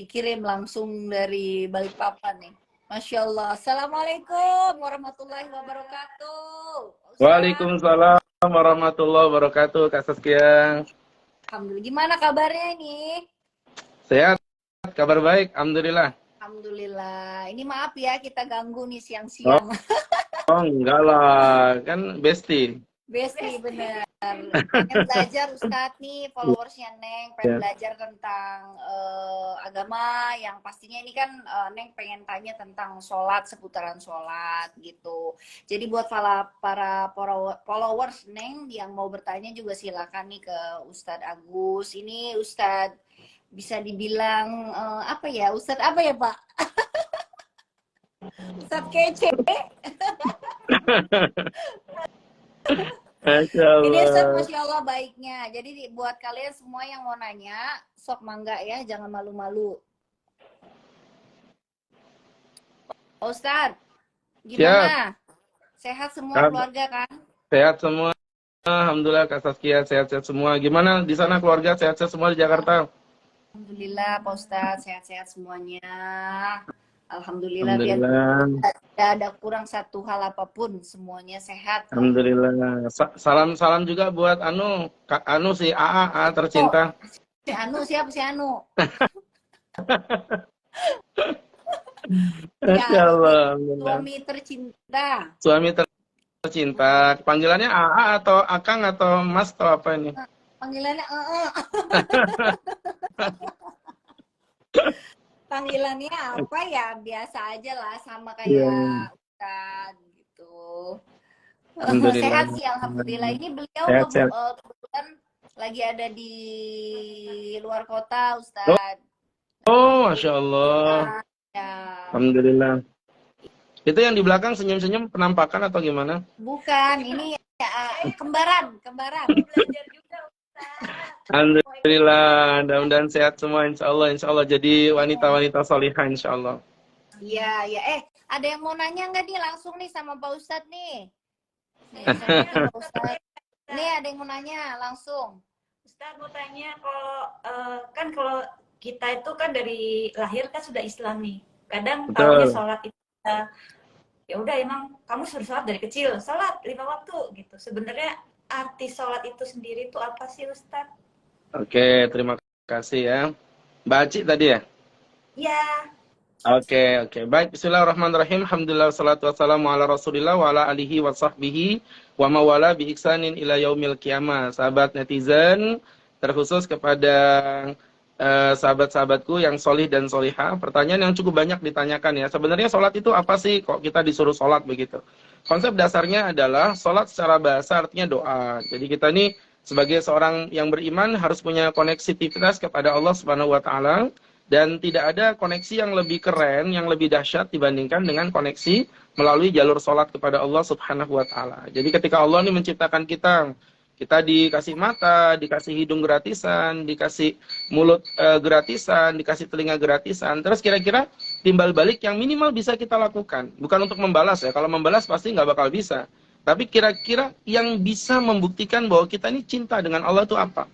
dikirim langsung dari Balikpapan nih. Masya Allah. Assalamualaikum warahmatullahi wabarakatuh. Ustaz. Waalaikumsalam warahmatullahi wabarakatuh, Kak Saskia. Alhamdulillah. Gimana kabarnya ini? Sehat, kabar baik, alhamdulillah. Alhamdulillah. Ini maaf ya kita ganggu nih siang-siang. Oh enggak lah, kan bestie. Besti bener. Pengen belajar Ustadz nih, followersnya Neng pengen belajar tentang agama yang pastinya ini kan Neng pengen tanya tentang sholat, seputaran sholat gitu. Jadi buat para followers Neng yang mau bertanya juga silakan nih ke Ustadz Agus. Ini Ustadz bisa dibilang apa ya? Ustadz apa ya Pak? Ustadz kece. Ini Ustadz Masya Allah baiknya. Jadi buat kalian semua yang mau nanya, sok mangga ya, jangan malu-malu. Ustadz, gimana? Sehat semua keluarga kan? Sehat semua, alhamdulillah Kak Saskia, sehat-sehat semua. Gimana di sana keluarga, sehat-sehat semua di Jakarta? Alhamdulillah Pak Ustadz, sehat-sehat semuanya. Alhamdulillah. Biar tidak ada kurang satu hal apapun, semuanya sehat. Alhamdulillah. Salam juga buat Kak Anu si AA tercinta. Si Anu siapa si Anu? Masya Allah. Suami tercinta. Suami tercinta. Panggilannya AA atau Akang atau Mas atau apa ini? Panggilannya Panggilannya apa ya? Biasa aja lah, sama kayak Ustadz gitu. Sehat sih, alhamdulillah. Ini beliau kebetulan lagi ada di luar kota, Ustadz. Oh, Masya Allah. Ya. Alhamdulillah. Itu yang di belakang senyum-senyum penampakan atau gimana? Bukan, ini kembaran. Belajar juga, Ustadz. Alhamdulillah, mudah-mudahan sehat semua, insya Allah jadi wanita-wanita solihah, insya Allah. Iya. Ada yang mau nanya nggak nih langsung nih sama Pak Ustadz nih? Nih ada yang mau nanya langsung. Ustadz mau tanya, kalau kita itu kan dari lahir kan sudah Islam nih. Kadang kalau sholat itu ya udah emang kamu suruh sholat dari kecil, sholat 5 waktu gitu. Sebenarnya arti sholat itu sendiri itu apa sih Ustadz? Oke, terima kasih ya. Mbak Aci tadi ya? Iya. Oke. Baik, bismillahirrahmanirrahim. Alhamdulillah, wassalatu wassalamu ala rasulillah wa ala alihi wa sahbihi wa mawala bi ihsanin ila yaumil qiyamah. Sahabat netizen, terkhusus kepada sahabat-sahabatku yang solih dan solihah. Pertanyaan yang cukup banyak ditanyakan ya. Sebenarnya sholat itu apa sih? Kok kita disuruh sholat begitu? Konsep dasarnya adalah sholat secara bahasa artinya doa. Jadi kita ini sebagai seorang yang beriman harus punya koneksivitas kepada Allah Subhanahu wa taala dan tidak ada koneksi yang lebih keren, yang lebih dahsyat dibandingkan dengan koneksi melalui jalur sholat kepada Allah Subhanahu wa taala. Jadi ketika Allah ini menciptakan kita dikasih mata, dikasih hidung gratisan, dikasih mulut gratisan, dikasih telinga gratisan. Terus kira-kira timbal balik yang minimal bisa kita lakukan. Bukan untuk membalas ya, kalau membalas pasti nggak bakal bisa. Tapi kira-kira yang bisa membuktikan bahwa kita ini cinta dengan Allah itu apa?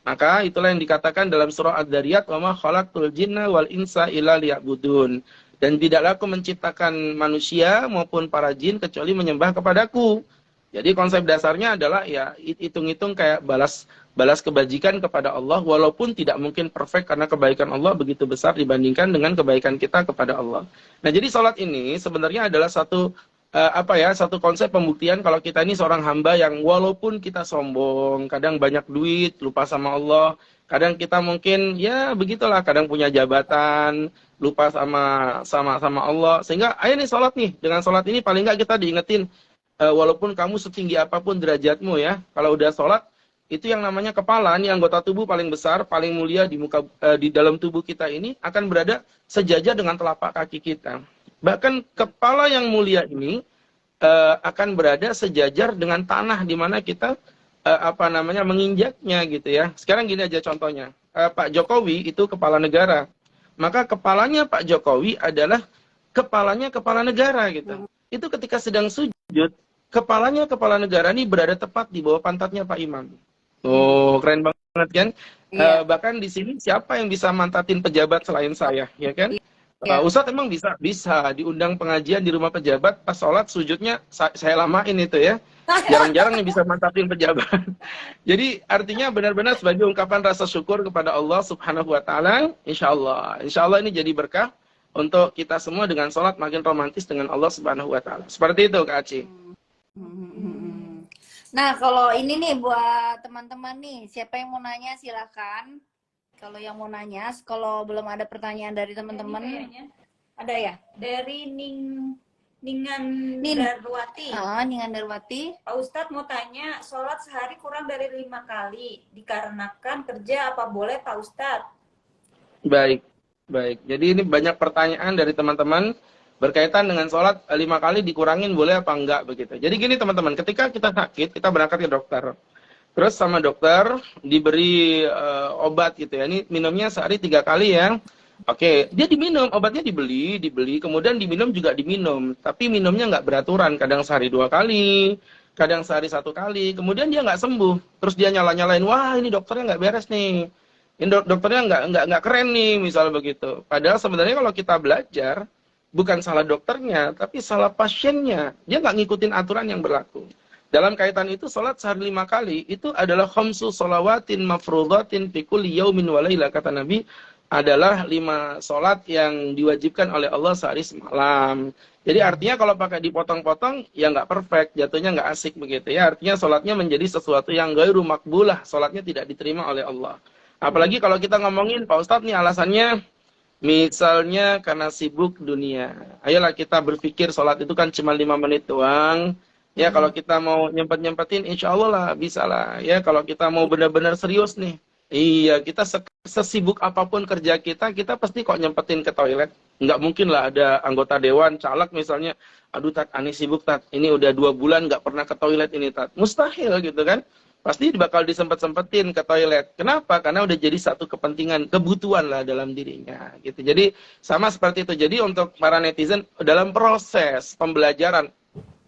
Maka itulah yang dikatakan dalam surah Ad-Dariyat, wa ma khalaqtul jinna wal insa illa liya'budun. Dan tidaklah aku menciptakan manusia maupun para jin kecuali menyembah kepadaku. Jadi konsep dasarnya adalah ya hitung-hitung kayak balas kebajikan kepada Allah walaupun tidak mungkin perfect karena kebaikan Allah begitu besar dibandingkan dengan kebaikan kita kepada Allah. Nah, jadi salat ini sebenarnya adalah satu konsep pembuktian kalau kita ini seorang hamba yang walaupun kita sombong, kadang banyak duit, lupa sama Allah, kadang kita mungkin ya begitulah, kadang punya jabatan, lupa sama Allah, sehingga ayo nih sholat nih, dengan sholat ini paling nggak kita diingetin, walaupun kamu setinggi apapun derajatmu ya, kalau udah sholat itu yang namanya kepala, ini anggota tubuh paling besar, paling mulia di dalam tubuh kita ini akan berada sejajar dengan telapak kaki kita. Bahkan kepala yang mulia ini akan berada sejajar dengan tanah di mana kita menginjaknya gitu ya. Sekarang gini aja contohnya. Pak Jokowi itu kepala negara. Maka kepalanya Pak Jokowi adalah kepalanya kepala negara gitu. Itu ketika sedang sujud, kepalanya kepala negara ini berada tepat di bawah pantatnya Pak Imam. Oh, keren banget kan? Iya. Bahkan di sini siapa yang bisa mantatin pejabat selain saya, ya kan? Iya. Ustadz emang bisa diundang pengajian di rumah pejabat, pas sholat sujudnya saya lamain itu ya. Jarang-jarang nih bisa mantapin pejabat. Jadi artinya benar-benar sebagai ungkapan rasa syukur kepada Allah Subhanahu wa taala, insya Allah ini jadi berkah untuk kita semua dengan sholat makin romantis dengan Allah Subhanahu wa taala. Seperti itu Kak Aci. Nah, kalau ini nih buat teman-teman nih, siapa yang mau nanya silakan. Kalau yang mau nanya, kalau belum ada pertanyaan dari teman-teman, ada ya? Dari Ningan Darwati. Ningan Darwati. Pak Ustadz mau tanya, sholat sehari kurang dari 5 kali, dikarenakan kerja apa boleh Pak Ustadz? Baik. Jadi ini banyak pertanyaan dari teman-teman berkaitan dengan sholat 5 kali dikurangin boleh apa enggak begitu. Jadi gini teman-teman, ketika kita sakit, kita berangkat ke dokter. Terus sama dokter diberi obat gitu ya. Ini minumnya sehari 3 kali ya. Oke, dia diminum, obatnya dibeli, kemudian diminum juga diminum. Tapi minumnya nggak beraturan, kadang sehari 2 kali, kadang sehari 1 kali. Kemudian dia nggak sembuh, terus dia nyalain, wah ini dokternya nggak beres nih. Ini dokternya nggak keren nih, misalnya begitu. Padahal sebenarnya kalau kita belajar, bukan salah dokternya, tapi salah pasiennya. Dia nggak ngikutin aturan yang berlaku. Dalam kaitan itu, sholat sehari 5 kali, itu adalah khamsu sholawatin mafrudatin fi kulli yaumin wa laila, kata Nabi, adalah 5 sholat yang diwajibkan oleh Allah sehari semalam. Jadi artinya kalau pakai dipotong-potong, ya nggak perfect, jatuhnya nggak asik begitu ya. Artinya sholatnya menjadi sesuatu yang ghairu makbulah, sholatnya tidak diterima oleh Allah. Apalagi kalau kita ngomongin, Pak Ustadz nih alasannya, misalnya karena sibuk dunia. Ayolah kita berpikir sholat itu kan cuma 5 menit doang. Ya kalau kita mau nyempet-nyempetin, insya Allah lah, bisa lah. Ya kalau kita mau benar-benar serius nih, iya, kita sesibuk apapun kerja kita pasti kok nyempetin ke toilet. Nggak mungkin lah ada anggota dewan, caleg misalnya, aduh Tat, ani sibuk Tat, ini udah 2 bulan nggak pernah ke toilet ini Tat. Mustahil gitu kan. Pasti bakal disempet-sempetin ke toilet. Kenapa? Karena udah jadi satu kepentingan, kebutuhan lah dalam dirinya. Gitu. Jadi sama seperti itu. Jadi untuk para netizen, dalam proses pembelajaran,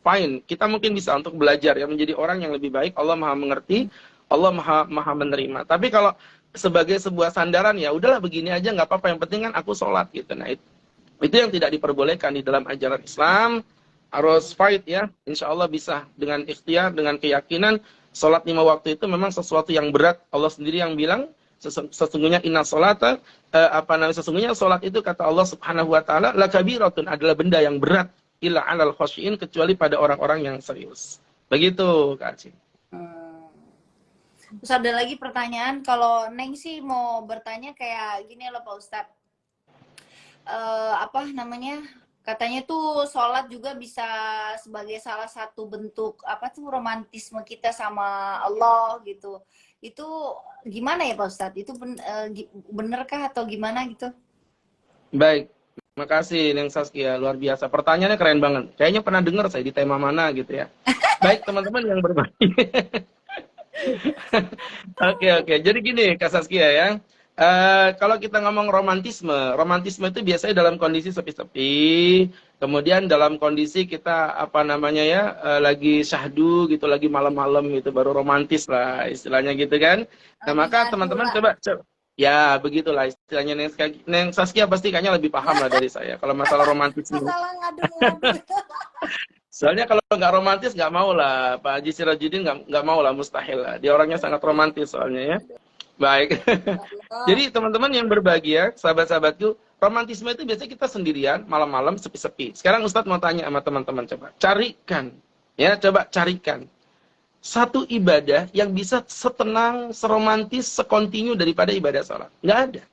fine, kita mungkin bisa untuk belajar ya menjadi orang yang lebih baik. Allah Maha mengerti, Allah maha menerima. Tapi kalau sebagai sebuah sandaran, ya udahlah begini aja nggak apa-apa, yang penting kan aku sholat gitu. Nah itu yang tidak diperbolehkan di dalam ajaran Islam. Harus fight ya, insya Allah bisa dengan ikhtiar, dengan keyakinan. Sholat 5 waktu itu memang sesuatu yang berat. Allah sendiri yang bilang, sesungguhnya inna sholata, sesungguhnya sholat itu kata Allah Subhanahu wa taala, la kabiratun, adalah benda yang berat, illa 'alal khashiin, kecuali pada orang-orang yang serius. Begitu Kak Aci. Terus ada lagi pertanyaan, kalau Neng sih mau bertanya kayak gini loh Pak Ustadz. Katanya tuh sholat juga bisa sebagai salah satu bentuk romantisme kita sama Allah gitu. Itu gimana ya Pak Ustadz? Itu benerkah atau gimana gitu? Baik, makasih Neng Saskia, luar biasa. Pertanyaannya keren banget. Kayaknya pernah dengar saya di tema mana gitu ya. Baik teman-teman yang berbagi. Oke. Jadi gini Kak Saskia ya. Kalau kita ngomong romantisme itu biasanya dalam kondisi sepi-sepi, kemudian dalam kondisi kita lagi syahdu gitu, lagi malam-malam gitu, baru romantis lah istilahnya gitu kan. Nah maka teman-teman coba ya begitulah istilahnya. Neng Saskia pasti kayaknya lebih paham lah dari saya kalau masalah romantisme. Soalnya kalau nggak romantis nggak mau lah, Pak Haji Sirajudin nggak mau lah, mustahil lah. Dia orangnya sangat romantis soalnya ya. Baik. Jadi teman-teman yang berbahagia, sahabat-sahabatku, romantisme itu biasanya kita sendirian, malam-malam, sepi-sepi. Sekarang Ustadz mau tanya sama teman-teman, coba carikan satu ibadah yang bisa setenang, seromantis, sekontinu daripada ibadah sholat. Nggak ada.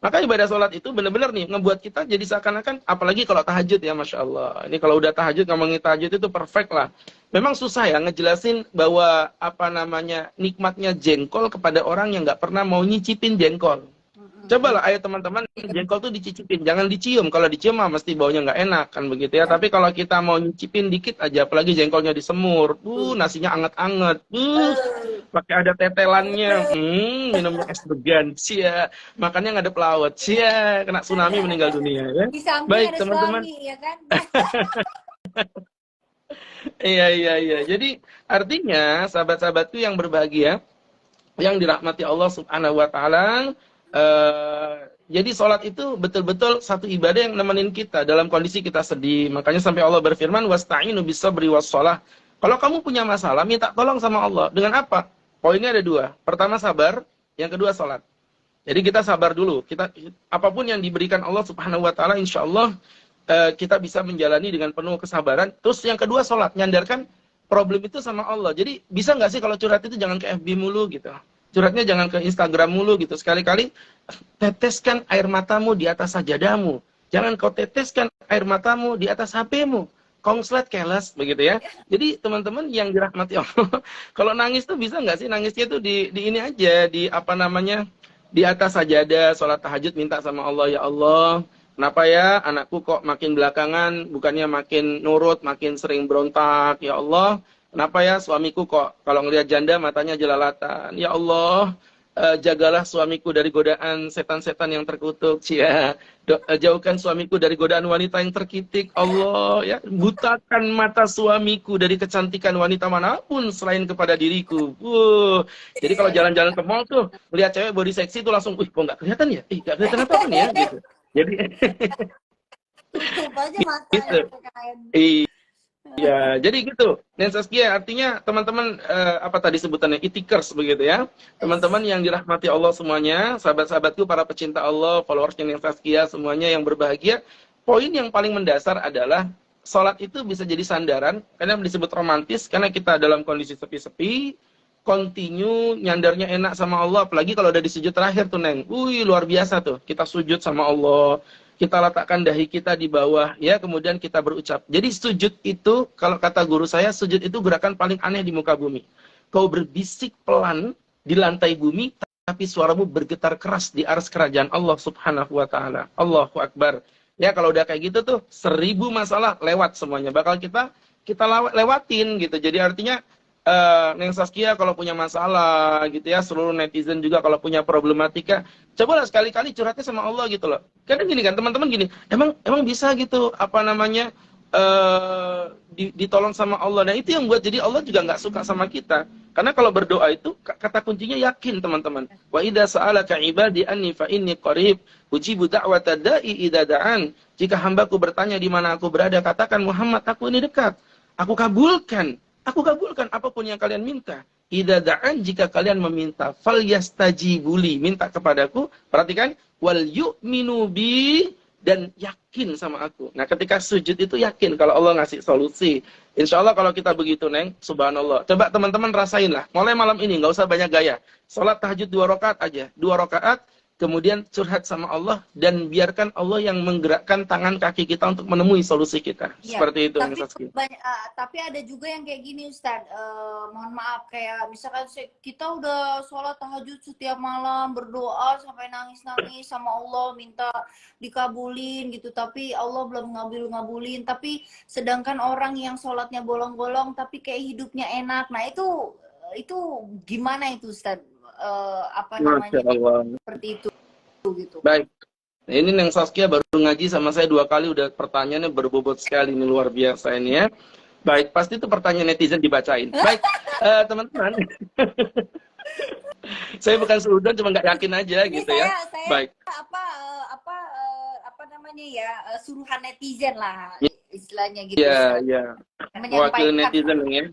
Maka ibadah sholat itu benar-benar nih ngebuat kita jadi seakan-akan, apalagi kalau tahajud ya, Masya Allah. Ini kalau udah tahajud, ngomongin tahajud itu perfect lah. Memang susah ya ngejelasin bahwa nikmatnya jengkol kepada orang yang nggak pernah mau nyicipin jengkol. Cobalah ayo teman-teman, jengkol tuh dicicipin, jangan dicium. Kalau dicium mah mesti baunya nggak enak kan begitu ya. Tapi kalau kita mau nyicipin dikit aja, apalagi jengkolnya disemur, nasinya anget-anget, pakai ada tetelannya, minumnya es degan, makannya nggak ada pelawat, kena tsunami meninggal dunia ya. Baik teman-teman. Ya kan? Iya. Jadi artinya sahabat-sahabatku yang berbahagia, yang dirahmati Allah Subhanahu wa taala, jadi sholat itu betul-betul satu ibadah yang nemenin kita dalam kondisi kita sedih. Makanya sampai Allah berfirman, wasta'inu bis-sabri was-shalah. Kalau kamu punya masalah, minta tolong sama Allah. Dengan apa? Poinnya ada dua. Pertama sabar, yang kedua sholat. Jadi kita sabar dulu. Kita apapun yang diberikan Allah Subhanahu wa taala, insyaallah kita bisa menjalani dengan penuh kesabaran. Terus yang kedua sholat, nyandarkan problem itu sama Allah. Jadi bisa nggak sih kalau curhat itu jangan ke FB mulu gitu. Curhatnya jangan ke Instagram mulu gitu. Sekali-kali teteskan air matamu di atas sajadamu. Jangan kau teteskan air matamu di atas HP-mu. Konslet keles begitu ya. Jadi teman-teman yang dirahmati Allah, kalau nangis tuh bisa nggak sih nangisnya tuh di ini aja, di apa namanya, di atas sajadah, sholat tahajud minta sama Allah, ya Allah, kenapa ya anakku kok makin belakangan, bukannya makin nurut, makin sering berontak, ya Allah. Kenapa ya suamiku kok kalau ngelihat janda matanya jelalatan, ya Allah. Jagalah suamiku dari godaan setan-setan yang terkutuk, ya. Jauhkan suamiku dari godaan wanita yang terkitik, Allah, ya. Butakan mata suamiku dari kecantikan wanita manapun selain kepada diriku. Jadi kalau jalan-jalan ke mall tuh melihat cewek body seksi tuh langsung, kok nggak kelihatan ya? Nggak kelihatan apa-apa nih ya, gitu. Jadi Tutup aja mata gitu. Ya, jadi gitu. Dan Saskia, artinya teman-teman apa tadi sebutannya itikers begitu ya. Teman-teman yang dirahmati Allah semuanya, sahabat-sahabatku para pecinta Allah, followersnya yang Saskia semuanya yang berbahagia. Poin yang paling mendasar adalah sholat itu bisa jadi sandaran, karena disebut romantis karena kita dalam kondisi sepi-sepi, continue nyandarnya enak sama Allah, apalagi kalau udah di sujud terakhir tuh Neng. Luar biasa tuh. Kita sujud sama Allah. Kita letakkan dahi kita di bawah, ya, kemudian kita berucap. Jadi sujud itu, kalau kata guru saya, sujud itu gerakan paling aneh di muka bumi. Kau berbisik pelan di lantai bumi, tapi suaramu bergetar keras di aras kerajaan Allah Subhanahu wa taala. Allahu Akbar. Ya, kalau udah kayak gitu tuh 1000 masalah lewat semuanya. Bakal kita lewatin gitu. Jadi artinya Neng Saskia kalau punya masalah gitu ya, seluruh netizen juga kalau punya problematika, cobalah sekali-kali curhatnya sama Allah gitu loh. Kadang gini kan teman-teman gini, emang bisa gitu apa namanya ditolong sama Allah. Dan itu yang buat jadi Allah juga nggak suka sama kita. Karena kalau berdoa itu kata kuncinya yakin teman-teman. Wa idza sa'alaka ibadi anni fa inni qarib ujibu da'wata da'i idza da'an. Jika hambaku bertanya di mana aku berada, katakan Muhammad, aku ini dekat. Aku kabulkan apapun yang kalian minta. Idza da'an, jika kalian meminta, falyastajibuli, minta kepadaku. Perhatikan, wal yu'minu bi, dan yakin sama aku. Nah, ketika sujud itu yakin kalau Allah ngasih solusi. Insya Allah kalau kita begitu, Neng, subhanallah. Coba teman-teman rasain lah. Mulai malam ini, nggak usah banyak gaya. Sholat tahajud 2 rakaat aja. 2 rakaat, kemudian curhat sama Allah, dan biarkan Allah yang menggerakkan tangan kaki kita untuk menemui solusi kita. Ya, seperti itu. Tapi ada juga yang kayak gini, Ustadz. Mohon maaf, kayak misalkan kita udah sholat tahajud setiap malam, berdoa sampai nangis-nangis sama Allah, minta dikabulin gitu. Tapi Allah belum ngabulin. Tapi sedangkan orang yang sholatnya bolong-bolong, tapi kayak hidupnya enak. Nah itu gimana itu, Ustadz? Apa namanya seperti itu gitu. Baik. Nah, ini Neng Saskia baru ngaji sama saya 2 kali, udah pertanyaannya berbobot sekali, ini luar biasa ini ya. Baik, pasti itu pertanyaan netizen dibacain. Baik, teman-teman. Saya bukan seudon, cuma nggak yakin aja ini gitu saya, ya. Baik. Apa namanya ya, suruhan netizen lah istilahnya gitu. Iya. Wakil netizen ya.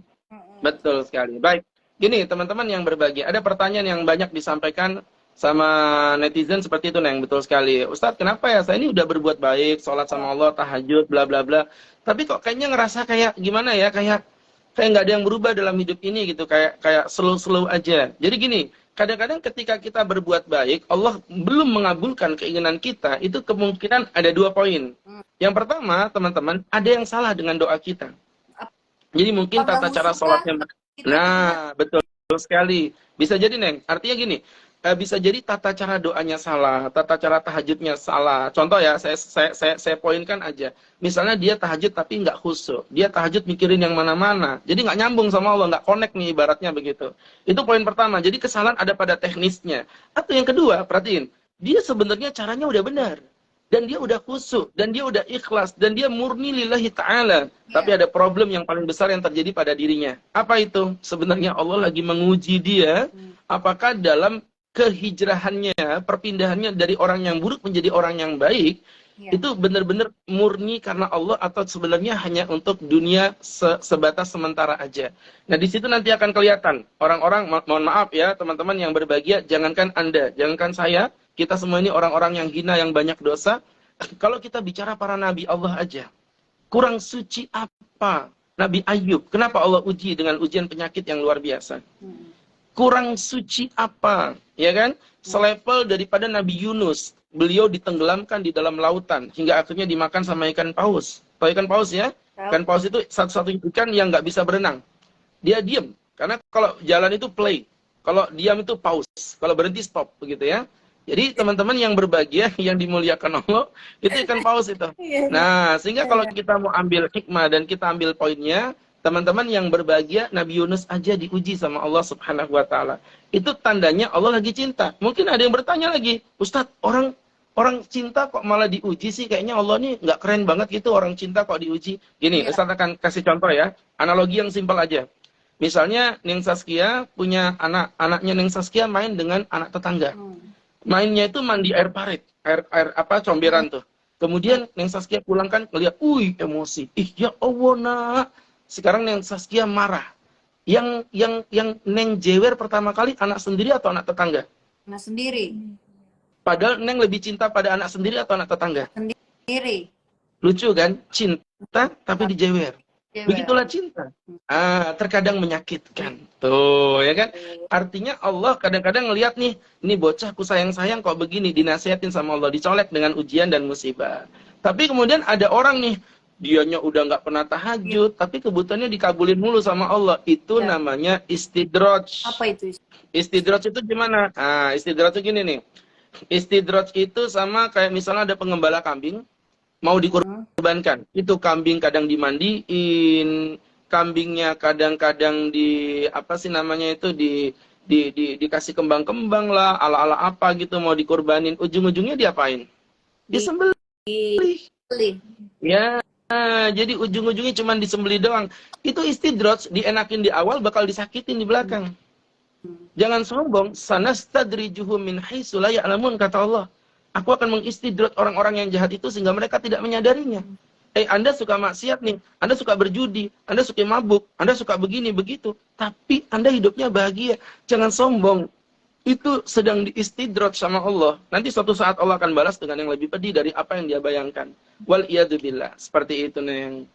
Betul sekali. Baik. Gini teman-teman yang berbahagia, ada pertanyaan yang banyak disampaikan sama netizen seperti itu Neng, betul sekali. Ustadz, kenapa ya saya ini udah berbuat baik, sholat sama Allah, tahajud, bla bla bla, tapi kok kayaknya ngerasa kayak gimana ya, kayak nggak ada yang berubah dalam hidup ini gitu, kayak slow aja. Jadi gini, kadang-kadang ketika kita berbuat baik, Allah belum mengabulkan keinginan kita, itu kemungkinan ada 2 poin. Yang pertama, teman-teman, ada yang salah dengan doa kita. Jadi mungkin tata cara sholatnya. Nah, betul sekali. Bisa jadi, Neng. Artinya gini, bisa jadi tata cara doanya salah, tata cara tahajudnya salah. Contoh ya, saya poinkan aja. Misalnya dia tahajud tapi nggak khusyuk. Dia tahajud mikirin yang mana-mana. Jadi nggak nyambung sama Allah, nggak connect nih ibaratnya begitu. Itu poin pertama. Jadi kesalahan ada pada teknisnya. Atau yang kedua, perhatiin. Dia sebenarnya caranya udah benar. dan dia udah khusyuk, dan dia udah ikhlas, dan dia murni lillahi ta'ala. Tapi ada problem yang paling besar yang terjadi pada dirinya. Apa itu? Sebenarnya Allah lagi menguji dia, apakah dalam kehijrahannya, perpindahannya dari orang yang buruk menjadi orang yang baik, itu benar-benar murni karena Allah atau sebenarnya hanya untuk dunia sebatas sementara aja. Nah, di situ nanti akan kelihatan. Orang-orang, mohon maaf ya teman-teman yang berbahagia, jangankan Anda, jangankan saya, kita semua ini orang-orang yang hina, yang banyak dosa. Kalau kita bicara para nabi Allah aja, kurang suci apa Nabi Ayub? Kenapa Allah uji dengan ujian penyakit yang luar biasa? Kurang suci apa? Ya kan? Selevel daripada Nabi Yunus. Beliau ditenggelamkan di dalam lautan hingga akhirnya dimakan sama ikan paus. Tahu ikan paus ya? Ikan paus itu satu-satunya ikan yang nggak bisa berenang. Dia diam. Karena kalau jalan itu play. Kalau diam itu pause. Kalau berhenti stop. Begitu ya. Jadi teman-teman yang berbahagia, yang dimuliakan Allah, itu ikan paus itu. Nah, sehingga kalau kita mau ambil hikmah dan kita ambil poinnya, teman-teman yang berbahagia, Nabi Yunus aja diuji sama Allah Subhanahu wa Ta'ala. Itu tandanya Allah lagi cinta. Mungkin ada yang bertanya lagi, Ustadz, orang cinta kok malah diuji sih? Kayaknya Allah nih nggak keren banget gitu, orang cinta kok diuji. Gini, Ustadz akan kasih contoh ya, analogi yang simpel aja. Misalnya Neng Saskia punya anaknya Neng Saskia main dengan anak tetangga. Mainnya itu mandi air parit, air apa comberan tuh. Kemudian Neng Saskia pulang kan ngeliat, emosi. Ya Allah nak. Sekarang Neng Saskia marah. Yang Neng jewer pertama kali anak sendiri atau anak tetangga? Anak sendiri. Padahal Neng lebih cinta pada anak sendiri atau anak tetangga? Sendiri. Lucu kan? Cinta tapi dijewer. Begitulah cinta. Terkadang menyakitkan. Tuh, ya kan? Artinya Allah kadang-kadang ngelihat nih, ini bocah ku sayang-sayang kok begini, dinasihatin sama Allah, dicolek dengan ujian dan musibah. Tapi kemudian ada orang nih, dianya udah nggak pernah tahajud, tapi kebutuhannya dikabulin mulu sama Allah. Itu namanya istidraj. Apa itu? Istidraj itu gimana? Istidraj itu gini nih. Istidraj itu sama kayak misalnya ada pengembala kambing, mau dikorbankan. Itu kambing kadang dimandiin, kambingnya kadang-kadang dikasih kembang-kembang lah, ala-ala apa gitu mau dikorbanin. Ujung-ujungnya diapain? Disembelih. Ya, jadi ujung-ujungnya cuma disembelih doang. Itu istidraj, dienakin di awal bakal disakitin di belakang. Jangan sombong, sanastadrijuhum min haitsu la ya'lamun, kata Allah. Aku akan mengistidraj orang-orang yang jahat itu sehingga mereka tidak menyadarinya. Anda suka maksiat nih, Anda suka berjudi, Anda suka mabuk, Anda suka begini, begitu. Tapi Anda hidupnya bahagia. Jangan sombong. Itu sedang diistidraj sama Allah. Nanti suatu saat Allah akan balas dengan yang lebih pedih dari apa yang dia bayangkan. Wal iyadzubillah. Seperti itu, Neng.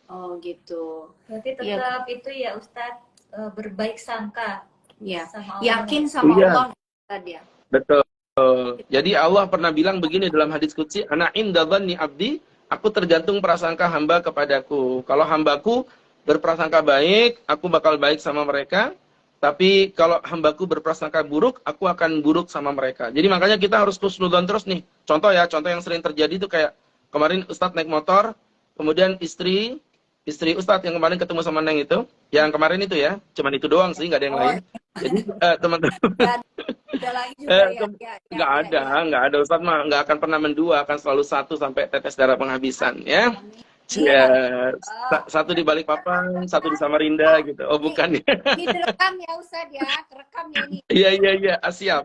Oh gitu. Berarti tetap itu ya Ustadz, berbaik sangka. Sama Allah. Yakin sama Allah. Ya. Betul. Jadi Allah pernah bilang begini dalam hadis qudsi, ana inda dhanni abdi, aku tergantung prasangka hamba kepadaku. Kalau hambaku berprasangka baik, aku bakal baik sama mereka. Tapi kalau hambaku berprasangka buruk, aku akan buruk sama mereka. Jadi makanya kita harus husnudzon terus nih. Contoh yang sering terjadi itu kayak kemarin Ustadz naik motor, kemudian istri Ustadz yang kemarin ketemu sama Neng itu, yang kemarin itu ya, cuman itu doang sih, nggak ada yang lain. Jadi teman-teman, nggak ada Ustadz mah nggak akan pernah mendua, akan selalu satu sampai tetes darah penghabisan ya. Satu di Balikpapan, satu di Samarinda gitu. Oh bukan ya? Ini direkam ya Ustadz ya, kerekam ya ini. Iya, siap.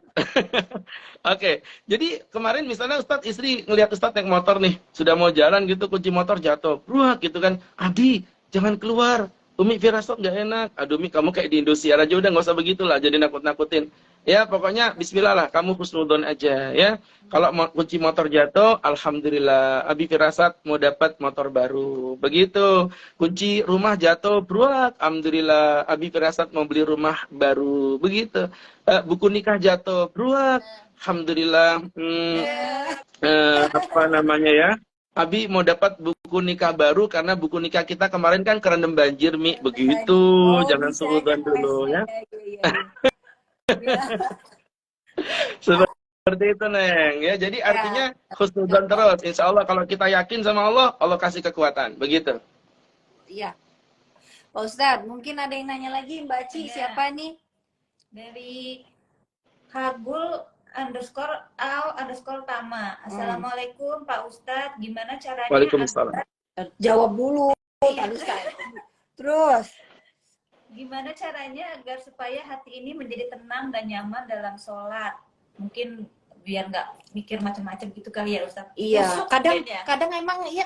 Oke, jadi kemarin misalnya Ustadz istri ngelihat Ustadz naik motor nih, sudah mau jalan gitu, kunci motor jatuh, ruak gitu kan. Adi, jangan keluar. Umi firasat nggak enak. Aduh Umi, kamu kayak di Indosiar aja udah nggak usah begitulah, jadi nakut-nakutin. Ya pokoknya Bismillah lah, kamu husnudon aja ya. Kalau kunci motor jatuh, alhamdulillah, Abi firasat mau dapat motor baru. Begitu. Kunci rumah jatuh, bruak, alhamdulillah, Abi firasat mau beli rumah baru. Begitu. Buku nikah jatuh, bruak, alhamdulillah. Apa namanya ya? Abi mau dapat buku nikah baru karena buku nikah kita kemarin kan kerendam banjir, Mi. Begitu. Jangan suudzon dulu ya. Seperti itu, Neng. Ya, jadi artinya husnudzon terus. Insya Allah kalau kita yakin sama Allah, Allah kasih kekuatan. Begitu. Iya. Pak Ustadz, mungkin ada yang nanya lagi, Mbak Ci, siapa nih? Dari Kagul _al_tama. Assalamualaikum Pak Ustadz, gimana caranya Waalaikumsalam. Jawab dulu tadi saya. Terus gimana caranya agar supaya hati ini menjadi tenang dan nyaman dalam sholat? Mungkin biar nggak mikir macam-macam gitu kali ya Ustadz. iya, Khusyuk kadang mungkin ya.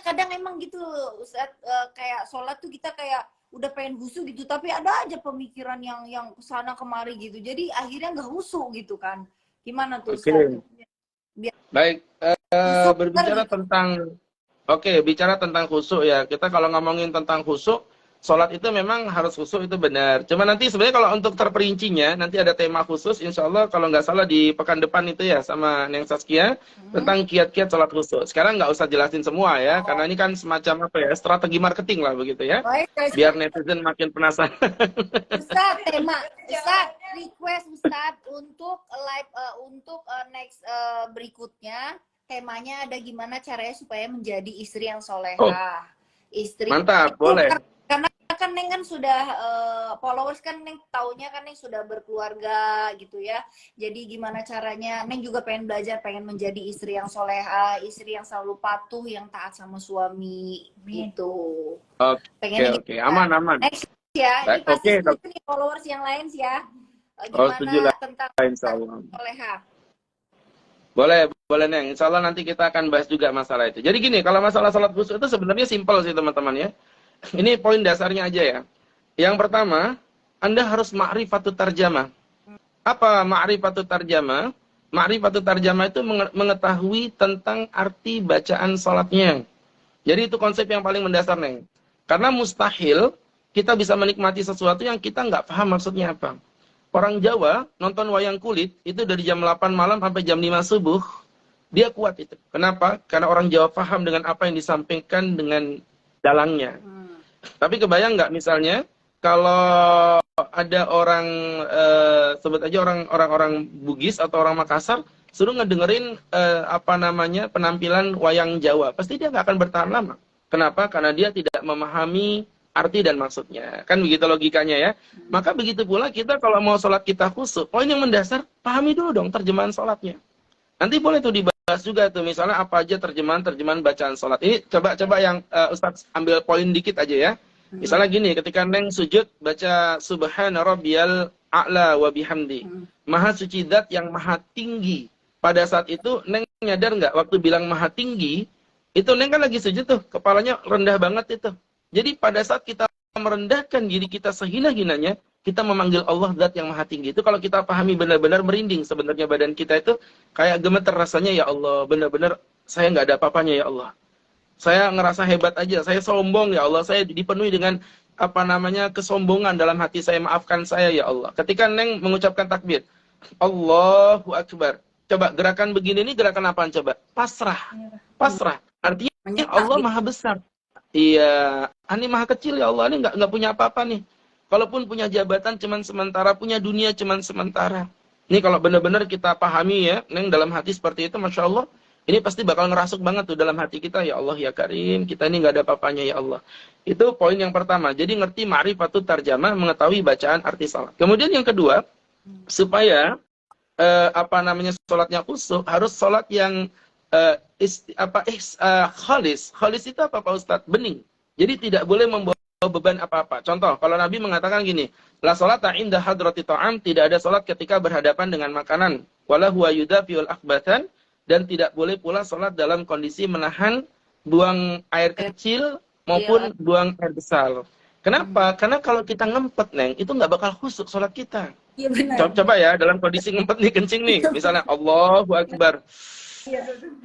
kadang emang gitu Ustaz, kayak sholat tuh kita kayak udah pengen husu gitu, tapi ada aja pemikiran yang kesana kemari gitu. Jadi akhirnya nggak husu gitu kan. Gimana tuh Oke. Ustaz? Baik, Husu berbicara bener. tentang bicara tentang khusyuk ya. Kita kalau ngomongin tentang khusyuk, sholat itu memang harus khusyuk itu benar. Cuma nanti sebenarnya kalau untuk terperincinya, nanti ada tema khusus, insya Allah kalau nggak salah di pekan depan itu ya sama Neng Saskia tentang kiat-kiat sholat khusyuk. Sekarang nggak usah jelasin semua ya, karena ini kan semacam apa ya, strategi marketing lah begitu ya. Baik, guys. Biar netizen makin penasaran. Ustaz, request Ustaz untuk live untuk next berikutnya temanya ada gimana caranya supaya menjadi istri yang Oh, solehah. Istri mantap, itu boleh. karena kan Neng kan sudah followers kan Neng taunya kan Neng sudah berkeluarga gitu ya. Jadi gimana caranya Neng juga pengen belajar, pengen menjadi istri yang solehah, istri yang selalu patuh, yang taat sama suami gitu. Pengennya Oke, gitu. aman, aman. Next ya, ini Baik, pasti oke, setuju nih followers yang lain sih ya. oh setuju Gimana lah, tentang insya Allah. solehah? Boleh Neng. Insya Allah nanti kita akan bahas juga masalah itu. Jadi gini, kalau masalah sholat khusyuk itu sebenarnya simpel sih teman-teman ya. Ini poin dasarnya aja ya. Yang pertama, Anda harus ma'rifatut tarjamah. Apa ma'rifatut tarjamah? Ma'rifatut tarjamah itu mengetahui tentang arti bacaan sholatnya. Jadi itu konsep yang paling mendasar, Neng. Karena mustahil kita bisa menikmati sesuatu yang kita nggak paham maksudnya apa. Orang Jawa nonton wayang kulit itu dari jam 8 malam sampai jam 5 subuh, dia kuat itu. Kenapa? Karena orang Jawa paham dengan apa yang disampaikan dengan dalangnya. Tapi kebayang nggak misalnya kalau ada orang sebut aja orang Bugis atau orang Makassar suruh ngedengerin penampilan wayang Jawa, pasti dia nggak akan bertahan lama. Kenapa? Karena dia tidak memahami arti dan maksudnya. Kan begitu logikanya ya. Maka begitu pula kita kalau mau sholat kita khusyuk, poin yang mendasar, pahami dulu dong terjemahan sholatnya. Nanti boleh tuh dibahas juga tuh, misalnya apa aja terjemahan bacaan sholat. Ini coba yang Ustadz ambil poin dikit aja ya. Misalnya gini, ketika Neng sujud, baca Subhana Rabbiyal A'la wa bihamdi. Maha suci zat yang maha tinggi. Pada saat itu, Neng nyadar nggak, waktu bilang maha tinggi, itu Neng kan lagi sujud tuh, kepalanya rendah banget itu. Jadi pada saat kita merendahkan diri kita sehina-hinanya, kita memanggil Allah zat yang maha tinggi. Itu kalau kita pahami benar-benar merinding sebenarnya badan kita itu kayak gemeter rasanya, ya Allah, benar-benar saya nggak ada apa-apanya ya Allah. Saya ngerasa hebat aja, saya sombong ya Allah, saya dipenuhi dengan kesombongan dalam hati saya, maafkan saya ya Allah. Ketika Neng mengucapkan takbir, Allahu Akbar. Coba gerakan begini ini gerakan apaan coba? Pasrah. Pasrah. Artinya Allah maha besar. Iya, ini maha kecil ya Allah, ini nggak punya apa-apa nih. Kalaupun punya jabatan cuman sementara, punya dunia cuman sementara. Ini kalau benar-benar kita pahami ya, Neng dalam hati seperti itu, Masya Allah, ini pasti bakal ngerasuk banget tuh dalam hati kita, ya Allah ya Karim, kita ini nggak ada apa-apanya ya Allah. Itu poin yang pertama, jadi ngerti ma'rifatut tarjamah, mengetahui bacaan arti salat. Kemudian yang kedua, supaya sholatnya khusyuk, harus sholat yang khalis. Khalis itu apa Pak Ustadz? Bening. Jadi tidak boleh membawa beban apa-apa. Contoh, kalau Nabi mengatakan gini, la sholata inda hadrati ta'am, tidak ada sholat ketika berhadapan dengan makanan. Wala huwa yudafiul akhbatan, dan tidak boleh pula sholat dalam kondisi menahan buang air kecil maupun buang air besar. Kenapa? Karena kalau kita ngempet, Neng, itu nggak bakal khusyuk sholat kita. Iya benar. Coba ya, dalam kondisi ngempet nih, kencing nih. Misalnya, Allahu Akbar.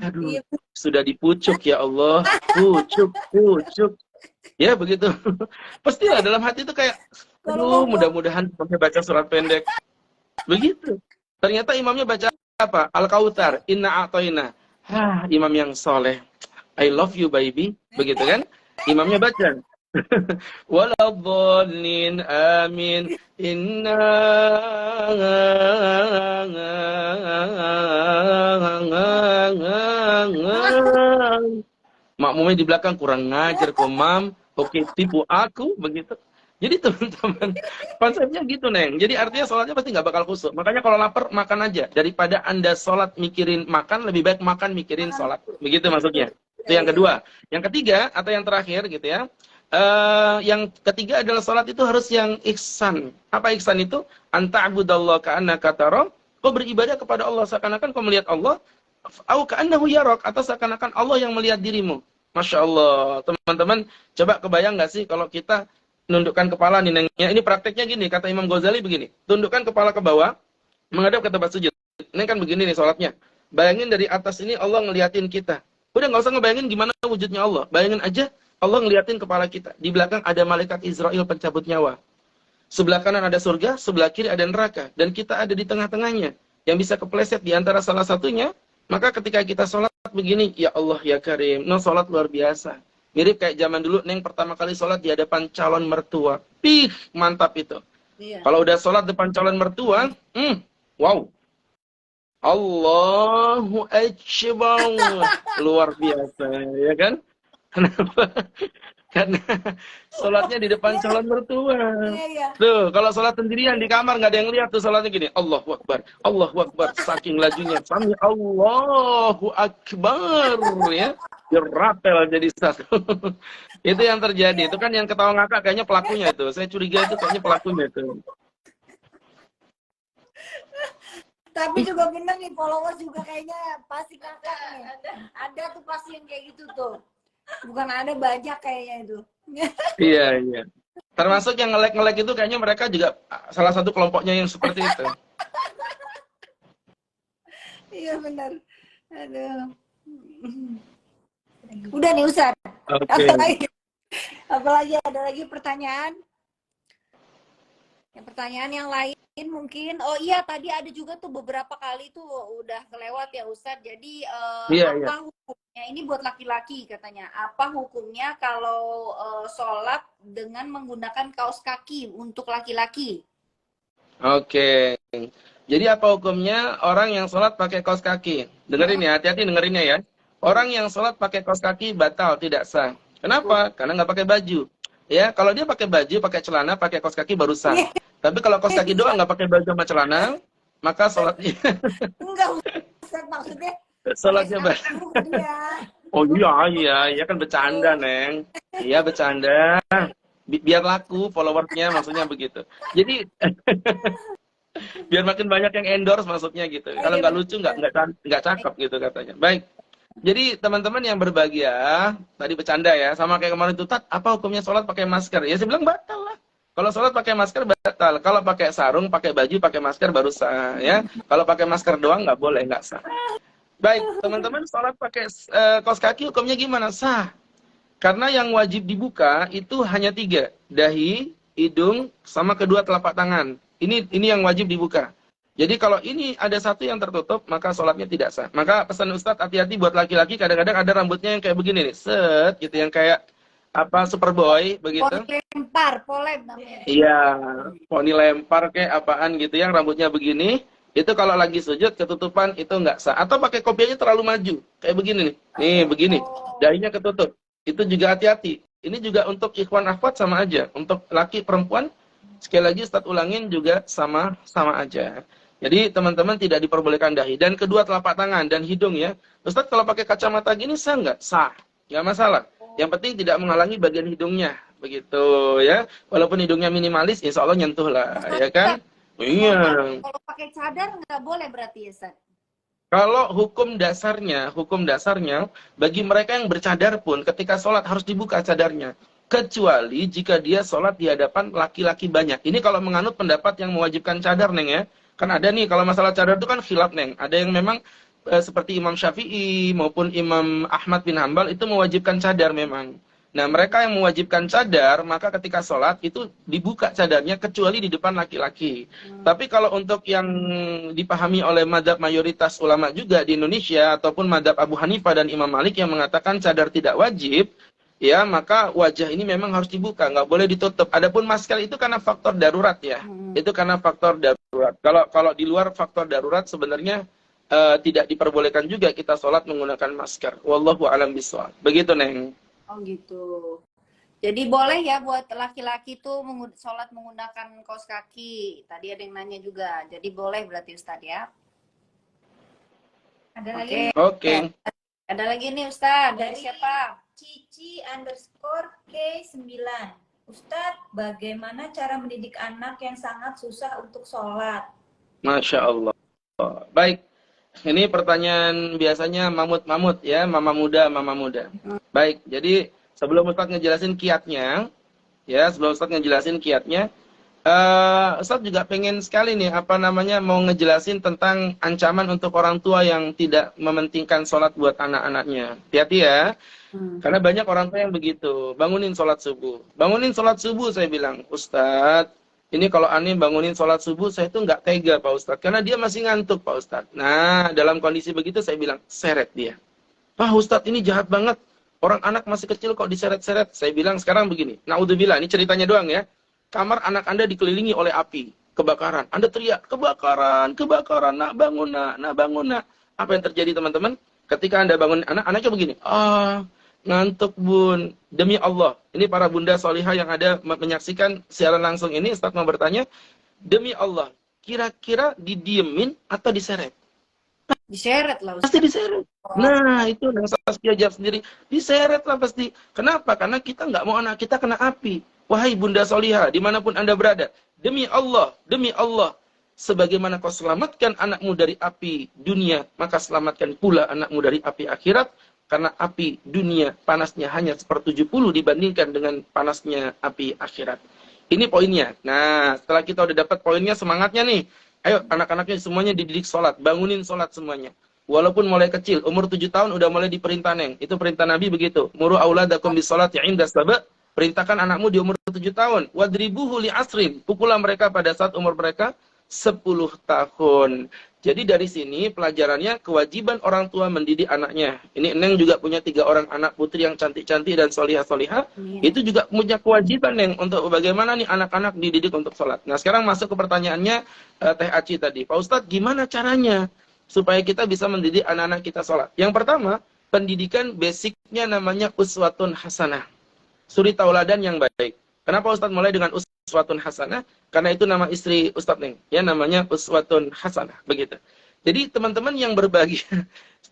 Aduh, sudah dipucuk ya Allah. Pucuk. Ya, begitu. Pastilah dalam hati itu kayak, aduh, mudah-mudahan sampai baca surat pendek. Begitu. Ternyata imamnya baca apa? Al-Kautsar, Inna A'toina. Imam yang soleh. I love you, baby. Begitu kan? Imamnya baca. Waladhdallin amin inna makmumnya di belakang kurang ngajar kok mam, oke tipu aku begitu. Jadi teman-teman, konsepnya gitu, Neng. Jadi artinya sholatnya pasti nggak bakal khusyuk. Makanya kalau lapar, makan aja. Daripada Anda sholat mikirin makan, lebih baik makan mikirin sholat. Begitu maksudnya. Itu yang kedua. Yang ketiga, atau yang terakhir gitu ya. Yang ketiga adalah sholat itu harus yang ihsan. Apa ihsan itu? Anta'budallah ka'annaka tara. Kau beribadah kepada Allah seakan-akan kau melihat Allah. Au ka'annahu yarak. Atau seakan-akan Allah yang melihat dirimu. Masya Allah. Teman-teman, coba kebayang nggak sih kalau kita nundukkan kepala nih, Nengnya. Ini prakteknya gini, kata Imam Ghazali begini. Tundukkan kepala ke bawah, menghadap ke tempat sujud. Ini kan begini nih sholatnya. Bayangin dari atas ini Allah ngeliatin kita. Udah nggak usah ngebayangin gimana wujudnya Allah. Bayangin aja Allah ngeliatin kepala kita. Di belakang ada malaikat Israel pencabut nyawa. Sebelah kanan ada surga, sebelah kiri ada neraka. Dan kita ada di tengah-tengahnya. Yang bisa kepleset di antara salah satunya. Maka ketika kita sholat begini, ya Allah ya Karim. Nah, sholat luar biasa. Mirip kayak zaman dulu Neng pertama kali sholat di hadapan calon mertua. Mantap itu. Iya. Kalau udah sholat depan calon mertua, wow. Allahu Akbar. Luar biasa, ya kan? Kenapa? Karena sholatnya di depan calon mertua. Iya. Tuh, kalau sholat sendirian di kamar nggak ada yang lihat tuh sholatnya gini. Allahu Akbar, Allahu Akbar. Saking lajunya, sami Allahu Akbar, ya. Dirapel jadi satu. Itu yang terjadi. Itu kan yang ketawa ngakak kayaknya pelakunya itu. Saya curiga itu kayaknya pelakunya itu. Tapi juga bener nih, followers juga kayaknya pasti ngakak nih. Ada tuh pasti yang kayak gitu tuh. Bukan ada, banyak kayaknya itu. Iya, iya. Termasuk yang nge-like itu kayaknya mereka juga salah satu kelompoknya yang seperti itu. Iya benar. Aduh. Udah nih Ustaz. Oke. Apalagi ada lagi pertanyaan? Yang pertanyaan yang lain mungkin. Oh iya, tadi ada juga tuh beberapa kali tuh udah kelewat ya Ustaz. Jadi apa hukumnya? Ini buat laki-laki katanya. Apa hukumnya kalau sholat dengan menggunakan kaos kaki untuk laki-laki? Oke. Jadi apa hukumnya orang yang sholat pakai kaos kaki? Dengerin ya, hati-hati dengerinnya ya. Orang yang sholat pakai kaos kaki batal, tidak sah. Kenapa? Karena nggak pakai baju. Ya, kalau dia pakai baju, pakai celana, pakai kaos kaki baru sah. Tapi kalau kaos kaki doang nggak pakai baju sama celana, maka sholatnya enggak Ustaz, maksudnya sholatnya batal. Oh iya kan bercanda, Neng. Iya bercanda. Biar laku followersnya, maksudnya begitu. Jadi biar makin banyak yang endorse maksudnya gitu. Kalau nggak lucu nggak cakep gitu katanya. Baik. Jadi teman-teman yang berbahagia, tadi bercanda ya, sama kayak kemarin tuh, Tat, apa hukumnya sholat pakai masker? Ya saya bilang batal lah. Kalau sholat pakai masker batal. Kalau pakai sarung, pakai baju, pakai masker baru sah ya. Kalau pakai masker doang nggak boleh, nggak sah. Baik, teman-teman, sholat pakai kaos kaki hukumnya gimana? Sah. Karena yang wajib dibuka itu hanya 3, dahi, hidung, sama kedua telapak tangan. Ini yang wajib dibuka. Jadi kalau ini ada satu yang tertutup, maka sholatnya tidak sah. Maka pesan Ustadz, hati-hati buat laki-laki, kadang-kadang ada rambutnya yang kayak begini nih, set, gitu, yang kayak apa Superboy begitu. Poni lempar, polem namanya. Iya, poni lempar kayak apaan gitu, yang rambutnya begini. Itu kalau lagi sujud ketutupan itu nggak sah. Atau pakai kopiahnya terlalu maju, kayak begini nih, begini, dahinya ketutup. Itu juga hati-hati. Ini juga untuk ikhwan akhwat sama aja. Untuk laki perempuan, sekali lagi Ustadz ulangin juga sama aja. Jadi teman-teman tidak diperbolehkan dahi. Dan kedua telapak tangan dan hidung ya. Ustadz kalau pakai kacamata gini sah nggak? Sah. Nggak masalah. Yang penting tidak menghalangi bagian hidungnya. Begitu ya. Walaupun hidungnya minimalis, insya Allah nyentuh lah. Ya kan? Iya. Kalau pakai cadar nggak boleh berarti ya Ustadz? Kalau hukum dasarnya, bagi mereka yang bercadar pun ketika sholat harus dibuka cadarnya. Kecuali jika dia sholat di hadapan laki-laki banyak. Ini kalau menganut pendapat yang mewajibkan cadar, Neng ya. Kan ada nih, kalau masalah cadar itu kan khilaf, Neng. Ada yang memang seperti Imam Syafi'i maupun Imam Ahmad bin Hambal itu mewajibkan cadar memang. Nah, mereka yang mewajibkan cadar, maka ketika sholat itu dibuka cadarnya kecuali di depan laki-laki. Tapi kalau untuk yang dipahami oleh madhab mayoritas ulama juga di Indonesia, ataupun madhab Abu Hanifah dan Imam Malik yang mengatakan cadar tidak wajib, ya maka wajah ini memang harus dibuka, nggak boleh ditutup. Adapun masker itu karena faktor darurat ya, itu karena faktor darurat. Kalau di luar faktor darurat sebenarnya tidak diperbolehkan juga kita sholat menggunakan masker. Wallahu a'lam bishawab. Begitu, Neng. Oh gitu. Jadi boleh ya buat laki-laki tuh sholat menggunakan kaos kaki. Tadi ada yang nanya juga. Jadi boleh berarti Ustadz ya. Ada lagi Oke. nih. Oke. Ada lagi nih Ustadz. Dari Dari siapa? Cici_K9. Ustadz, bagaimana cara mendidik anak yang sangat susah untuk sholat? Masya Allah. Baik. Ini pertanyaan biasanya mamut-mamut ya, mama muda, mama muda. Baik, jadi sebelum Ustadz ngejelasin kiatnya, Ustadz juga pengen sekali nih, mau ngejelasin tentang ancaman untuk orang tua yang tidak mementingkan sholat buat anak-anaknya. Hati-hati ya, karena banyak orang tua yang begitu, bangunin sholat subuh. Bangunin sholat subuh, saya bilang, Ustadz, ini kalau aneh bangunin sholat subuh, saya itu nggak tega Pak Ustadz, karena dia masih ngantuk Pak Ustadz. Nah, dalam kondisi begitu saya bilang, seret dia. Pak Ustadz, ini jahat banget. Orang anak masih kecil kok diseret-seret. Saya bilang sekarang begini, naudzubillah, ini ceritanya doang ya. Kamar anak Anda dikelilingi oleh api, kebakaran. Anda teriak, kebakaran, kebakaran, nak bangun nak, nak bangun nak. Apa yang terjadi teman-teman? Ketika Anda bangun anaknya begini, ngantuk bun, demi Allah. Ini para bunda solihah yang ada menyaksikan siaran langsung ini, Ustaz mau bertanya, demi Allah, kira-kira didiemin atau diseret? Diseret lah Ustaz. Pasti diseret. Nah, itu yang Saskia jawab sendiri. Diseret lah pasti. Kenapa? Karena kita nggak mau anak kita kena api. Wahai bunda solihah, dimanapun Anda berada, demi Allah, sebagaimana kau selamatkan anakmu dari api dunia, maka selamatkan pula anakmu dari api akhirat. Karena api dunia panasnya hanya 1/70 dibandingkan dengan panasnya api akhirat. Ini poinnya. Nah, setelah kita udah dapat poinnya, semangatnya nih. Ayo, anak-anaknya semuanya dididik sholat. Bangunin sholat semuanya. Walaupun mulai kecil, umur 7 tahun udah mulai diperintah, Neng. Itu perintah Nabi begitu. Muru auladakum bisolati inda sab'a. Perintahkan anakmu di umur 7 tahun. Wadribuhu li asrin. Pukullah mereka pada saat umur mereka 10 tahun. Jadi dari sini pelajarannya kewajiban orang tua mendidik anaknya. Ini Neng juga punya 3 orang anak putri yang cantik-cantik dan solihah-solihah. Itu juga punya kewajiban Neng untuk bagaimana nih anak-anak dididik untuk sholat. Nah sekarang masuk ke pertanyaannya Teh Aci tadi. Pak Ustadz gimana caranya supaya kita bisa mendidik anak-anak kita sholat? Yang pertama, pendidikan basicnya namanya uswatun hasanah. Suri tauladan yang baik. Kenapa Ustadz mulai dengan uswatun hasanah? Karena itu nama istri Ustadz Neng. Ya, namanya uswatun hasanah. Begitu. Jadi teman-teman yang berbagi,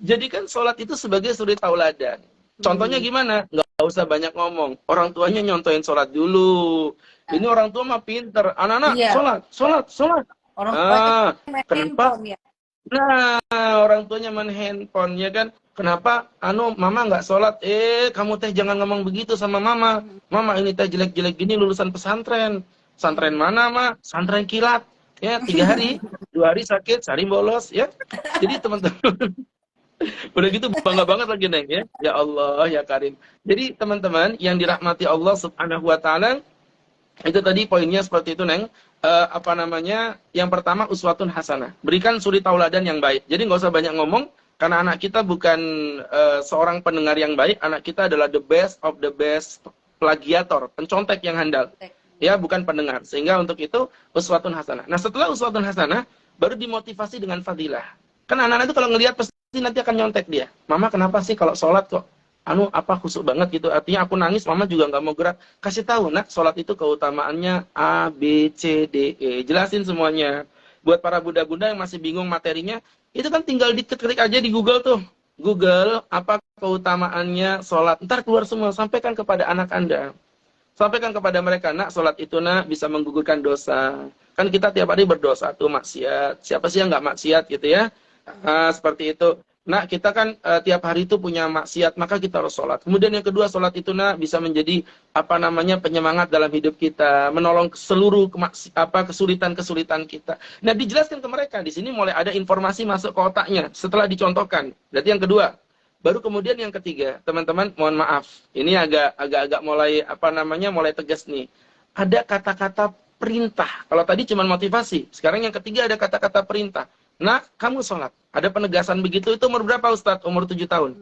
jadikan sholat itu sebagai suri tauladan. Contohnya gimana? Nggak usah banyak ngomong. Orang tuanya nyontohin sholat dulu. Ini orang tua mah pinter. Anak-anak, sholat. Orang tuanya main kenapa? handphone, ya. Nah, orang tuanya main handphone, ya kan? Kenapa? Mama nggak sholat. Kamu teh jangan ngomong begitu sama mama. Mama ini teh jelek-jelek gini lulusan pesantren. Pesantren mana, Ma? Pesantren kilat. Ya, 3 hari, 2 hari sakit, sehari bolos, ya. Jadi teman-teman, udah gitu bangga banget lagi, Neng, ya. Ya Allah, ya Karim. Jadi teman-teman yang dirahmati Allah Subhanahu wa taala, itu tadi poinnya seperti itu, Neng. Yang pertama uswatun hasanah. Berikan suri tauladan yang baik. Jadi nggak usah banyak ngomong, karena anak kita bukan seorang pendengar yang baik, anak kita adalah the best of the best plagiator, pencontek yang handal. Ya, bukan pendengar. Sehingga untuk itu uswatun hasanah. Nah, setelah uswatun hasanah, baru dimotivasi dengan fadilah. Kan anak-anak itu kalau ngelihat pasti nanti akan nyontek dia. Mama kenapa sih kalau sholat kok khusyuk banget gitu. Artinya aku nangis, mama juga nggak mau gerak. Kasih tahu, nak, sholat itu keutamaannya A, B, C, D, E. Jelasin semuanya. Buat para bunda-bunda yang masih bingung materinya, itu kan tinggal diketik aja di Google tuh. Google, apa keutamaannya sholat. Ntar keluar semua, sampaikan kepada anak Anda. Sampaikan kepada mereka, nak, sholat itu nak bisa menggugurkan dosa. Kan kita tiap hari berdosa tuh, maksiat. Siapa sih yang nggak maksiat gitu ya? Seperti itu. Nak, kita kan tiap hari itu punya maksiat, maka kita harus sholat. Kemudian yang kedua, sholat itu nak bisa menjadi penyemangat dalam hidup kita, menolong seluruh kesulitan-kesulitan kita. Nah, dijelaskan ke mereka. Di sini mulai ada informasi masuk ke otaknya setelah dicontohkan. Berarti yang kedua. Baru kemudian yang ketiga, teman-teman, mohon maaf. Ini agak mulai tegas nih. Ada kata-kata perintah. Kalau tadi cuma motivasi, sekarang yang ketiga ada kata-kata perintah. Nah, kamu sholat. Ada penegasan begitu. Itu umur berapa, Ustadz? Umur 7 tahun.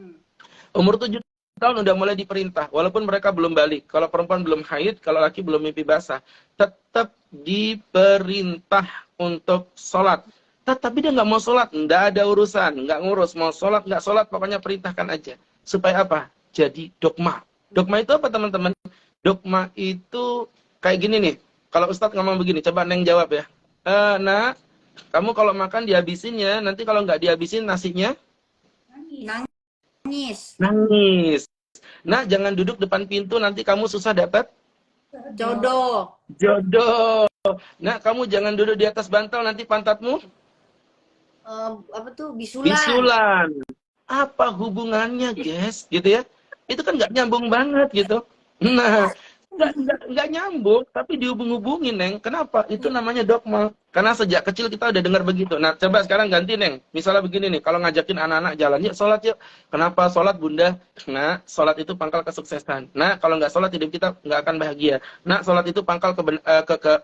Umur 7 tahun udah mulai diperintah. Walaupun mereka belum balik. Kalau perempuan belum haid, kalau laki belum mimpi basah. Tetap diperintah untuk sholat. Tapi dia nggak mau sholat, nggak ada urusan, nggak ngurus, mau sholat, nggak sholat, pokoknya perintahkan aja. Supaya apa? Jadi dogma. Dogma itu apa, teman-teman? Dogma itu kayak gini nih. Kalau Ustadz ngomong begini, coba Neng jawab ya. Nah, kamu kalau makan dihabisinnya, nanti kalau nggak dihabisin nasinya Nangis. nangis. Nah, jangan duduk depan pintu, nanti kamu susah dapat Jodoh. jodoh. Nah, kamu jangan duduk di atas bantal, nanti pantatmu Apa tuh? Bisulan. bisulan. Apa hubungannya, guys? Gitu ya. Itu kan nggak nyambung banget gitu. Nah, nggak nyambung, tapi dihubung-hubungin, Neng. Kenapa? Itu namanya dogma. Karena sejak kecil kita udah dengar begitu. Nah, coba sekarang ganti, Neng. Misalnya begini nih, kalau ngajakin anak-anak jalan, yuk sholat yuk. Kenapa sholat, Bunda? Nah, sholat itu pangkal kesuksesan. Nah, kalau nggak sholat, hidup kita nggak akan bahagia. Nah, sholat itu pangkal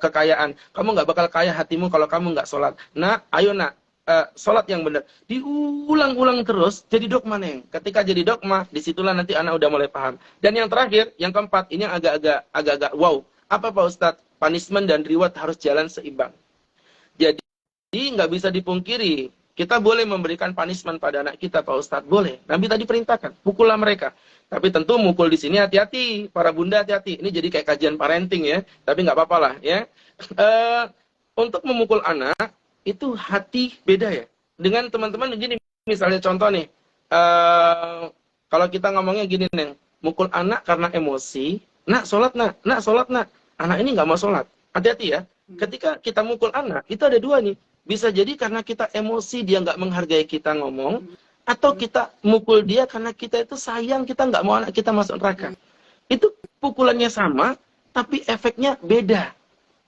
kekayaan. Kamu nggak bakal kaya hatimu kalau kamu nggak sholat. Nah, ayo nak. Sholat yang benar diulang-ulang terus jadi dogma, Neng. Ketika jadi dogma, disitulah nanti anak udah mulai paham. Dan yang terakhir, yang keempat, ini yang agak-agak wow. Apa Pak Ustadz? Punishment dan reward harus jalan seimbang. Jadi nggak bisa dipungkiri, kita boleh memberikan punishment pada anak kita, Pak Ustadz, boleh. Nabi tadi perintahkan, pukullah mereka. Tapi tentu mukul di sini hati-hati, para bunda hati-hati. Ini jadi kayak kajian parenting ya, tapi nggak apa-apa lah ya. Untuk memukul anak itu hati beda ya. Dengan teman-teman begini, misalnya contoh nih, kalau kita ngomongnya gini, Neng, mukul anak karena emosi, nak sholat nak, anak ini nggak mau sholat. Hati-hati ya. Ketika kita mukul anak, itu ada dua nih. Bisa jadi karena kita emosi, dia nggak menghargai kita ngomong, atau kita mukul dia karena kita itu sayang, kita nggak mau anak kita masuk neraka. Itu pukulannya sama, tapi efeknya beda.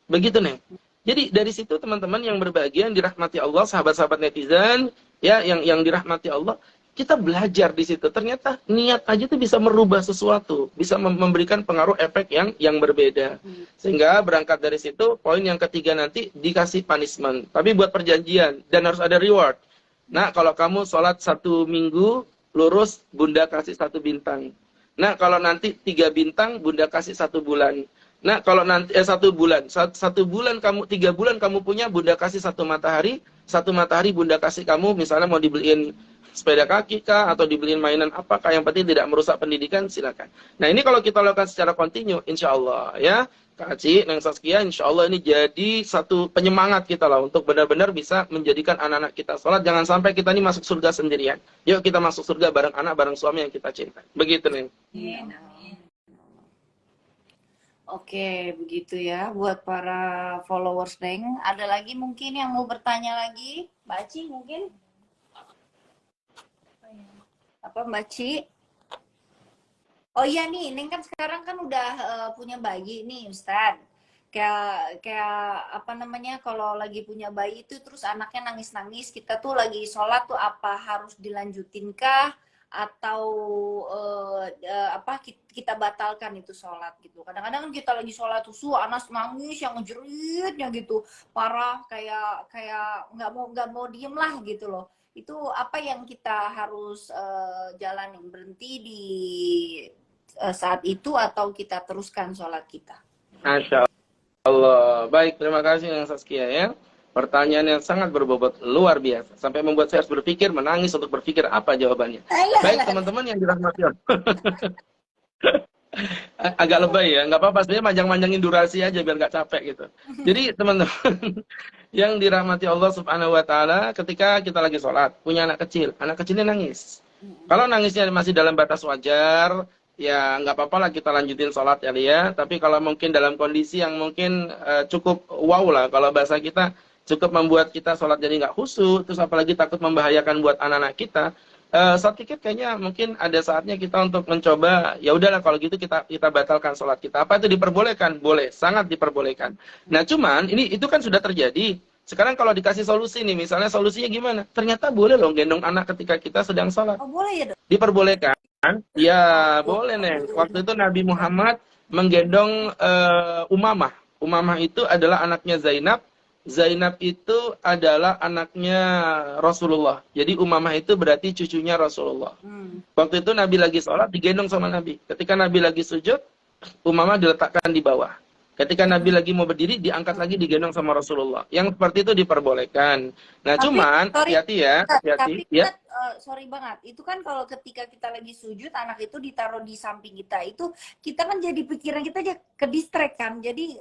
Begitu, Neng. Jadi dari situ teman-teman yang berbahagia, yang dirahmati Allah, sahabat-sahabat netizen, ya yang dirahmati Allah, kita belajar di situ. Ternyata niat aja itu bisa merubah sesuatu, bisa memberikan pengaruh efek yang berbeda. Sehingga berangkat dari situ, poin yang ketiga nanti dikasih punishment. Tapi buat perjanjian dan harus ada reward. Nah, kalau kamu sholat 1 minggu lurus, Bunda kasih 1 bintang. Nah, kalau nanti 3 bintang, Bunda kasih 1 bulan. Nah, kalau nanti 1 bulan, 1 bulan kamu, 3 bulan kamu punya, Bunda kasih 1 matahari, 1 matahari Bunda kasih kamu, misalnya mau dibeliin sepeda kaki kah, atau dibeliin mainan apakah, yang penting tidak merusak pendidikan, silakan. Nah, ini kalau kita lakukan secara kontinu, insya Allah ya, Kak Aci, Neng Saskia, insya Allah ini jadi satu penyemangat kita lah, untuk benar-benar bisa menjadikan anak-anak kita sholat, jangan sampai kita ini masuk surga sendirian. Yuk kita masuk surga bareng anak, bareng suami yang kita cinta. Begitu, Neng. Oke, begitu ya buat para followers Neng. Ada lagi mungkin yang mau bertanya lagi? Mbak Ci mungkin? Apa Mbak Ci? Oh iya nih, Neng kan sekarang kan udah punya bayi nih, Ustaz. Kayak apa namanya, kalau lagi punya bayi itu terus anaknya nangis-nangis, kita tuh lagi sholat tuh apa harus dilanjutin kah? Atau apa kita batalkan itu sholat gitu. Kadang-kadang kan kita lagi sholat tuh anak nangis yang ngejeritnya gitu parah, kayak nggak mau diem lah gitu loh. Itu apa yang kita harus jalanin, berhenti di saat itu atau kita teruskan sholat kita? Masya Allah. Baik, terima kasih Neng Saskia ya. Pertanyaan yang sangat berbobot, luar biasa. Sampai membuat saya harus berpikir, menangis untuk berpikir apa jawabannya. Baik, teman-teman yang dirahmati Allah. Agak lebay ya, nggak apa-apa. Sebenarnya manjang-manjangin durasi aja biar nggak capek gitu. Jadi teman-teman yang dirahmati Allah Subhanahu Wa Taala, ketika kita lagi sholat, punya anak kecilnya nangis. Kalau nangisnya masih dalam batas wajar, ya nggak apa-apa lah kita lanjutin sholat ya. Tapi kalau mungkin dalam kondisi yang mungkin cukup wow lah, kalau bahasa kita cukup membuat kita sholat jadi nggak khusyuk, terus apalagi takut membahayakan buat anak-anak kita, saya pikir kayaknya mungkin ada saatnya kita untuk mencoba, ya udahlah kalau gitu kita batalkan sholat kita. Apa itu diperbolehkan? Boleh, sangat diperbolehkan. Nah cuman itu kan sudah terjadi. Sekarang kalau dikasih solusi nih, misalnya solusinya gimana? Ternyata boleh loh gendong anak ketika kita sedang sholat. Oh boleh ya dok? Diperbolehkan? Ya boleh Neng. Waktu itu Nabi Muhammad menggendong Umamah. Umamah itu adalah anaknya Zainab. Zainab itu adalah anaknya Rasulullah. Jadi Umamah itu berarti cucunya Rasulullah. Waktu itu Nabi lagi sholat, digendong sama Nabi. Ketika Nabi lagi sujud, Umamah diletakkan di bawah. Ketika Nabi lagi mau berdiri, diangkat lagi digendong sama Rasulullah. Yang seperti itu diperbolehkan. Nah, Tapi, cuman sorry, hati-hati ya, tapi hati-hati ya. sorry banget, itu kan kalau ketika kita lagi sujud, anak itu ditaruh di samping kita, itu kita kan jadi pikiran kita aja ke distract kan, jadi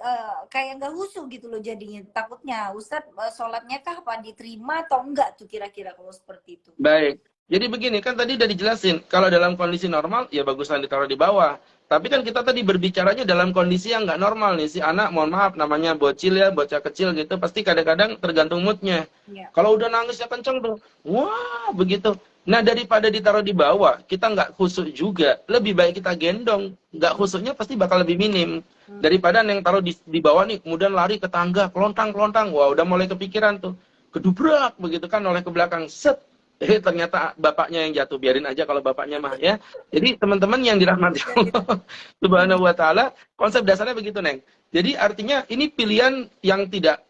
kayak nggak husu gitu loh jadinya. Takutnya Ustadz, sholatnya kah apa diterima atau enggak tuh kira-kira kalau seperti itu? Baik. Jadi begini, kan tadi udah dijelasin, kalau dalam kondisi normal, ya baguslah ditaruh di bawah. Tapi kan kita tadi berbicaranya dalam kondisi yang nggak normal nih. Si anak, mohon maaf, namanya bocil ya, bocah kecil gitu, pasti kadang-kadang tergantung moodnya. Ya. Kalau udah nangisnya kenceng tuh, wah begitu. Nah, daripada ditaruh di bawah, kita nggak khusuk juga. Lebih baik kita gendong. Nggak khusuknya pasti bakal lebih minim. Daripada yang taruh di bawah nih, kemudian lari ke tangga, kelontang-kelontang. Wah, udah mulai kepikiran tuh. Kedubrak begitu kan oleh ke belakang. Set. Ternyata bapaknya yang jatuh, biarin aja kalau bapaknya mah ya. Jadi teman-teman yang dirahmati Allah Subhanahu wa taala, konsep dasarnya begitu, Neng. Jadi artinya ini pilihan yang tidak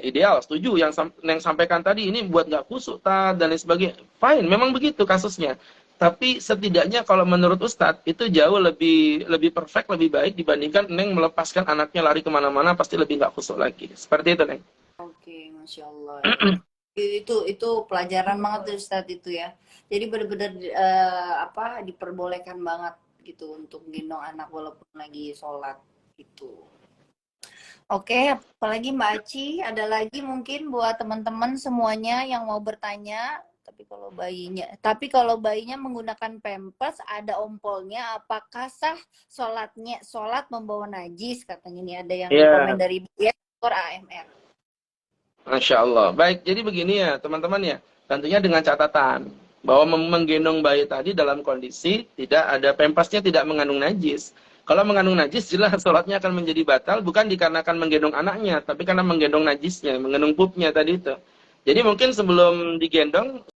ideal, setuju yang Neng sampaikan tadi ini buat nggak kusuk dan lain sebagainya. Fine, memang begitu kasusnya. Tapi setidaknya kalau menurut Ustadz itu jauh lebih perfect, lebih baik dibandingkan Neng melepaskan anaknya lari kemana-mana pasti lebih nggak kusuk lagi. Seperti itu, Neng. Oke, Masya Allah. Itu pelajaran banget tuh Ustadz itu ya. Jadi benar-benar diperbolehkan banget gitu untuk gendong anak walaupun lagi sholat gitu. Oke, apalagi Mbak Aci, ada lagi mungkin buat teman-teman semuanya yang mau bertanya. Tapi kalau bayinya menggunakan pampers ada ompolnya, apakah sah sholat membawa najis? Katanya ini ada yang komen dari AMR. Masya Allah. Baik, jadi begini ya teman-teman ya. Tentunya dengan catatan bahwa menggendong bayi tadi dalam kondisi tidak ada pampasnya, tidak mengandung najis. Kalau mengandung najis jelas sholatnya akan menjadi batal, bukan dikarenakan menggendong anaknya, tapi karena menggendong najisnya, menggendong pupnya tadi itu. Jadi mungkin sebelum digendong